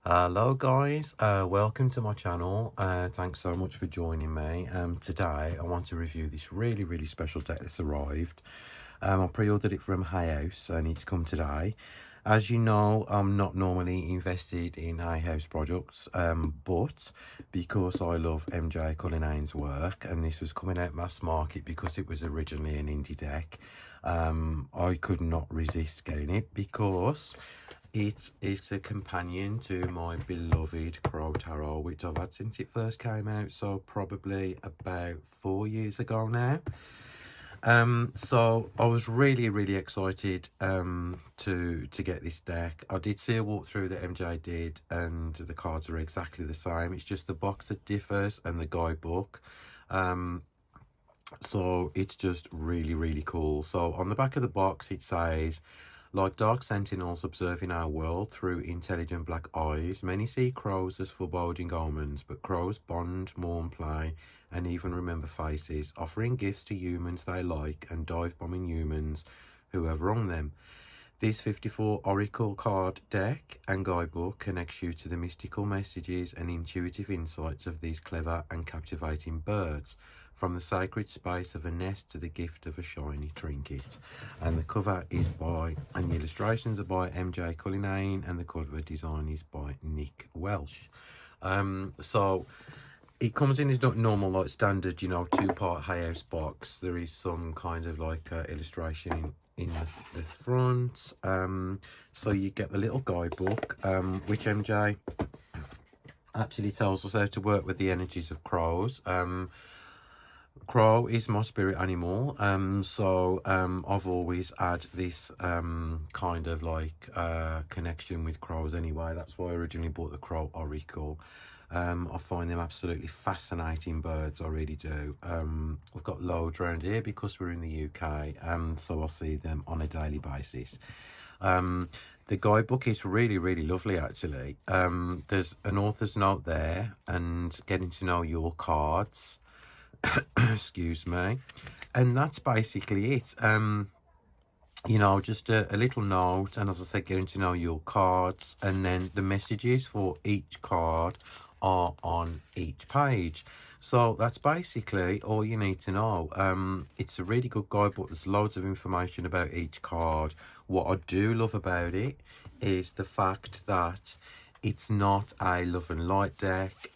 Hello guys, welcome to my channel. Thanks so much for joining me. Today I want to review this really special deck that's arrived. I pre-ordered it from Hay House and it's come today. As you know, I'm not normally invested in Hay House products, but because I love MJ Cullinane's work and this was coming out mass market because it was originally an indie deck, I could not resist getting it because it's a companion to my beloved Crow Tarot, which I've had since it first came out, so probably about 4 years ago now. So I was really excited to get this deck. I did see a walkthrough that MJ did, and the cards are exactly the same. It's just the box that differs and the guidebook. So it's just really cool. So on the back of the box it says, like dark sentinels observing our world through intelligent black eyes, many see crows as foreboding omens, but crows bond, mourn, play, and even remember faces, offering gifts to humans they like and dive bombing humans who have wronged them. This 54 Oracle card deck and guidebook connects you to the mystical messages and intuitive insights of these clever and captivating birds, from the sacred space of a nest to the gift of a shiny trinket. And the cover is and the illustrations are by MJ Cullinane, and the cover design is by Nick Welsh. So it comes in as not normal, like standard, two-part Hay House box. There is some kind of like illustration in the front. So you get the little guidebook, which MJ actually tells us how to work with the energies of crows. Crow is my spirit animal, so I've always had this kind of like connection with crows anyway. That's why I originally bought the Crow Oracle. I find them absolutely fascinating birds, I really do. We've got loads around here because we're in the UK, so I see them on a daily basis. The guidebook is really lovely actually. There's an author's note there and getting to know your cards. Excuse me. And that's basically it. Just a little note, and as I said, getting to know your cards, and then the messages for each card are on each page. So that's basically all you need to know. It's a really good guidebook. There's loads of information about each card. What I do love about it is the fact that it's not a love and light deck.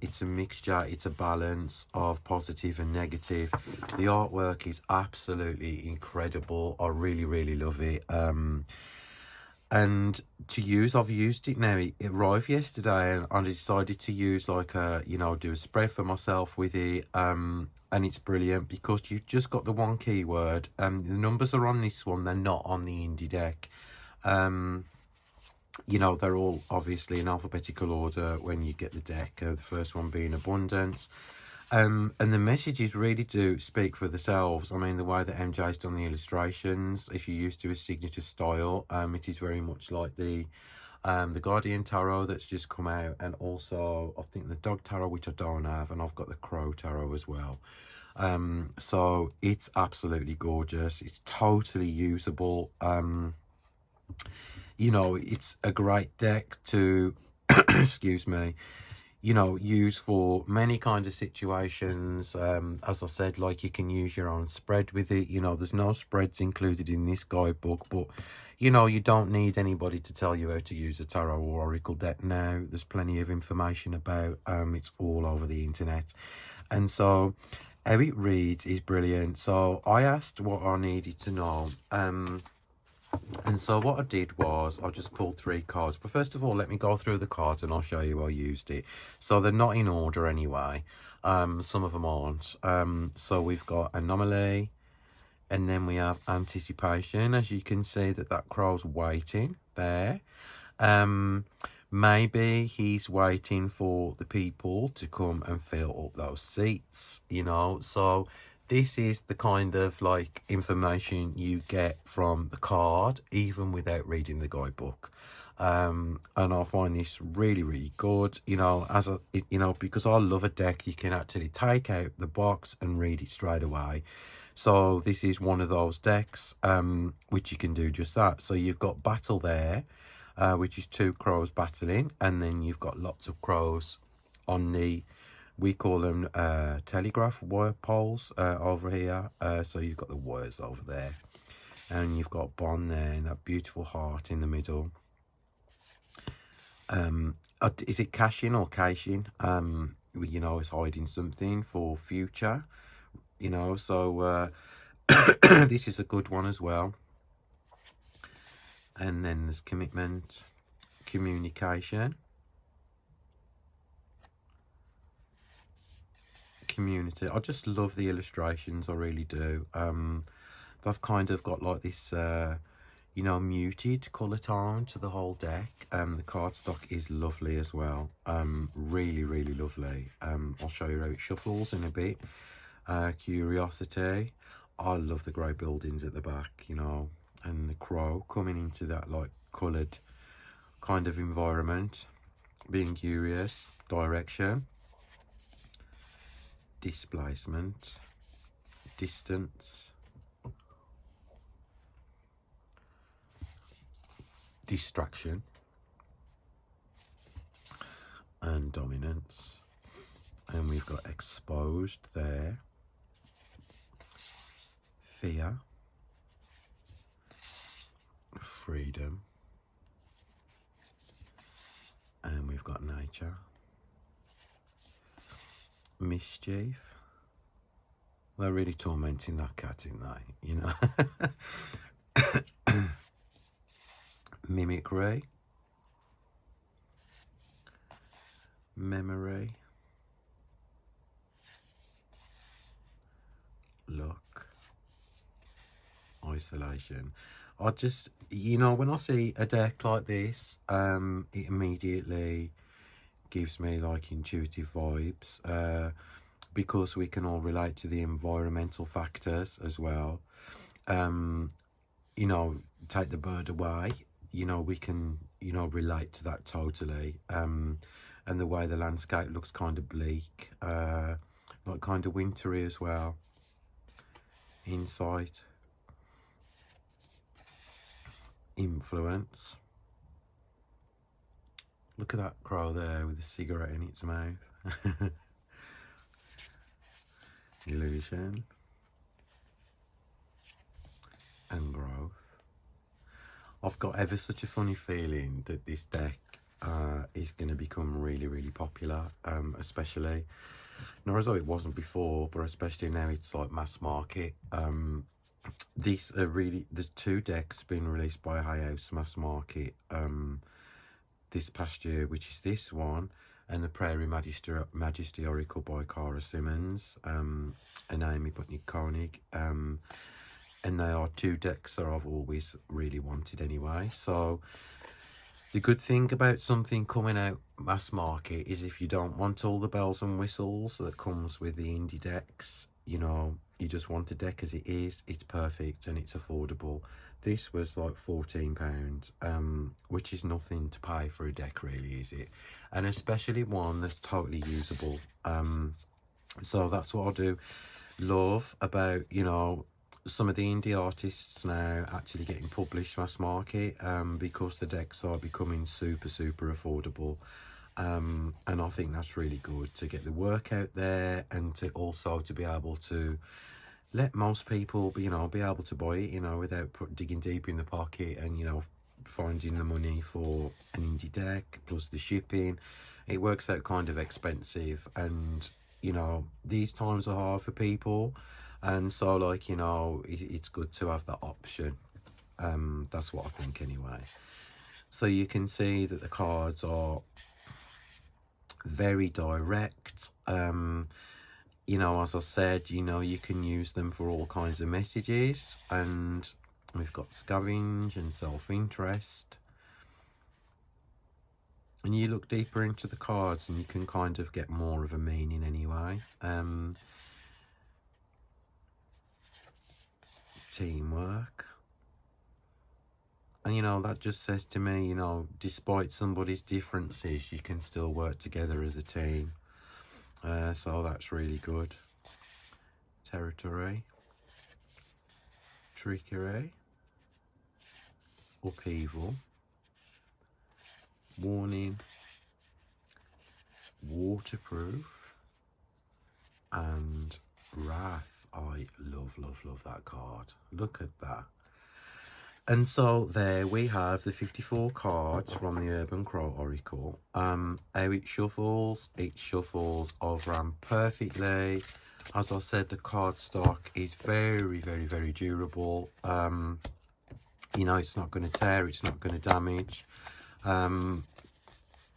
It's a mixture, it's a balance of positive and negative. The artwork is absolutely incredible. I really love it. And to use, I've used it now. It arrived yesterday and I decided to use like do a spread for myself with it. And it's brilliant because you've just got the one keyword. The numbers are on this one, they're not on the indie deck. They're all obviously in alphabetical order when you get the deck, the first one being abundance. And the messages really do speak for themselves. I mean, the way that MJ's done the illustrations, if you're used to his signature style, it is very much like the Guardian Tarot that's just come out, and also I think the Dog Tarot, which I don't have, and I've got the Crow Tarot as well. So it's absolutely gorgeous. It's totally usable. It's a great deck to excuse me, use for many kinds of situations. As I said, like you can use your own spread with it. There's no spreads included in this guidebook, but you don't need anybody to tell you how to use a tarot or oracle deck now. There's plenty of information about. It's all over the internet. And so how it reads is brilliant. So I asked what I needed to know, and so what I did was I just pulled 3 cards. But first of all, let me go through the cards and I'll show you how I used it. So they're not in order anyway. Some of them aren't. So we've got Anomaly, and then we have Anticipation. As you can see that crow's waiting there. Maybe he's waiting for the people to come and fill up those seats, so this is the kind of like information you get from the card even without reading the guidebook. And I find this really good, because I love a deck you can actually take out the box and read it straight away. So this is one of those decks which you can do just that. So you've got Battle there. which is two crows battling, and then you've got lots of crows on the, we call them telegraph wire poles over here. So you've got the wires over there, and you've got Bond there and that beautiful heart in the middle. Is it caching or caching? You know, it's hiding something for future, you know, so this is a good one as well. And then there's commitment, communication, community. I just love the illustrations, I really do. They've kind of got like this you know, muted colour tone to the whole deck. The cardstock is lovely as well. Really, really lovely. I'll show you how it shuffles in a bit. Curiosity. I love the grey buildings at the back, you know, and the crow coming into that like coloured kind of environment. Being curious. Direction. Displacement. Distance. Distraction and dominance, and we've got exposed there, fear, freedom, and we've got nature, mischief. They're really tormenting that cat, aren't they? You know. Mimicry, memory, luck, isolation. I just, you know, when I see a deck like this, it immediately gives me like intuitive vibes, because we can all relate to the environmental factors as well. You know, take the bird away, you know, we can, you know, relate to that totally. And the way the landscape looks kind of bleak, like kind of wintry as well. Insight, influence. Look at that crow there with a cigarette in its mouth. Illusion and growth. I've got ever such a funny feeling that this deck is going to become really, really popular, especially, not as though it wasn't before, but especially now it's like mass market. These are really, there's two decks been released by Hay House Mass Market this past year, which is this one and the Prairie Majesty Oracle by Cara Simmons and Amy Butnick-Koenig. And they are two decks that I've always really wanted anyway. So the good thing about something coming out mass market is if you don't want all the bells and whistles that comes with the indie decks, you know, you just want a deck as it is, it's perfect and it's affordable. This was like £14, which is nothing to pay for a deck really, is it? And especially one that's totally usable. So that's what I do love about, you know, some of the indie artists now actually getting published mass market, because the decks are becoming super affordable, and I think that's really good to get the work out there and to also to be able to let most people be, you know, be able to buy it, you know, without digging deep in the pocket and, you know, finding the money for an indie deck plus the shipping. It works out kind of expensive, and you know, these times are hard for people. And so, like, you know, it's good to have that option. That's what I think anyway. So you can see that the cards are very direct. You know, as I said, you know, you can use them for all kinds of messages. And we've got scavenge and self-interest. And you look deeper into the cards and you can kind of get more of a meaning anyway. Teamwork, and you know, that just says to me, you know, despite somebody's differences, you can still work together as a team. So that's really good. Territory, trickery, upheaval, warning, waterproof, and wrath. I love, love, love that card. Look at that. And so there we have the 54 cards from the Urban Crow Oracle. How it shuffles over perfectly. As I said, the card stock is very, very, very durable. You know, it's not going to tear, it's not going to damage.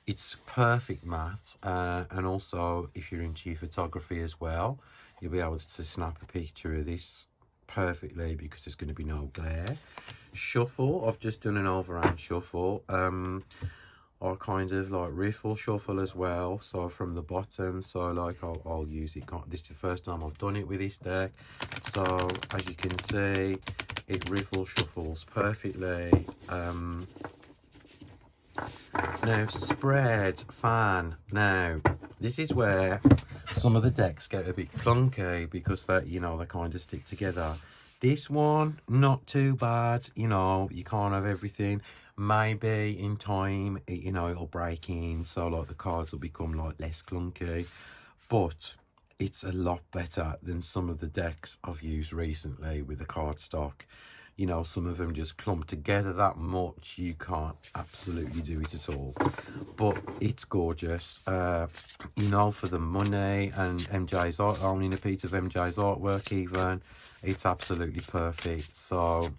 It's perfect matte, and also if you're into photography as well, you'll be able to snap a picture of this perfectly because there's going to be no glare. Shuffle, I've just done an overhand shuffle, or kind of like riffle shuffle as well, so from the bottom, so like I'll use it. This is the first time I've done it with this deck, so as you can see, it riffle shuffles perfectly. Now, spread, fan. Now, this is where some of the decks get a bit clunky because they, you know, they kind of stick together. This one, not too bad. You know, you can't have everything. Maybe in time, you know, it'll break in, so like the cards will become like less clunky. But it's a lot better than some of the decks I've used recently with the card stock. You know, some of them just clump together that much, you can't absolutely do it at all. But it's gorgeous, you know, for the money and MJ's art, owning a piece of MJ's artwork even, it's absolutely perfect. So,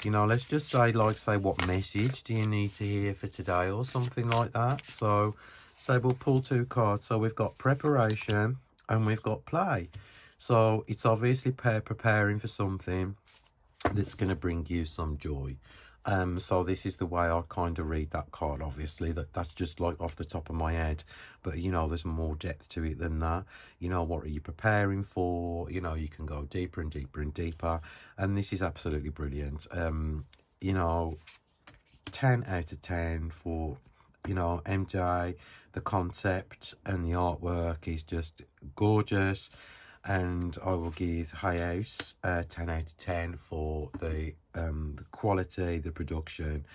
you know, let's just say, like, say, what message do you need to hear for today or something like that? So, say we'll pull 2 cards. So we've got preparation and we've got play. So it's obviously preparing for something that's going to bring you some joy. So this is the way I kind of read that card. Obviously that's just like off the top of my head, but you know, there's more depth to it than that. You know, what are you preparing for? You know, you can go deeper and deeper and deeper, and this is absolutely brilliant. You know, 10 out of 10 for, you know, MJ. The concept and the artwork is just gorgeous, and I will give Hay House 10 out of 10 for the quality, the production,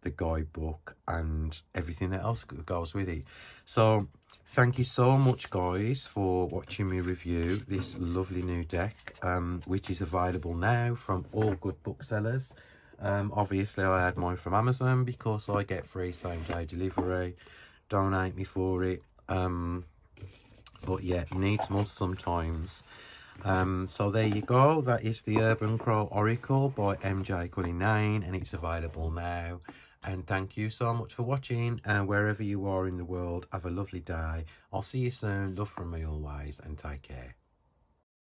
the guidebook, and everything that else goes with it. So thank you so much, guys, for watching me review this lovely new deck, which is available now from all good booksellers. Obviously I had mine from Amazon because I get free same-day delivery. Don't hate me for it. But yeah, needs must sometimes. So there you go. That is the Urban Crow Oracle by MJ Cullinane, and it's available now. And thank you so much for watching, and wherever you are in the world, have a lovely day. I'll see you soon. Love from me always, and take care.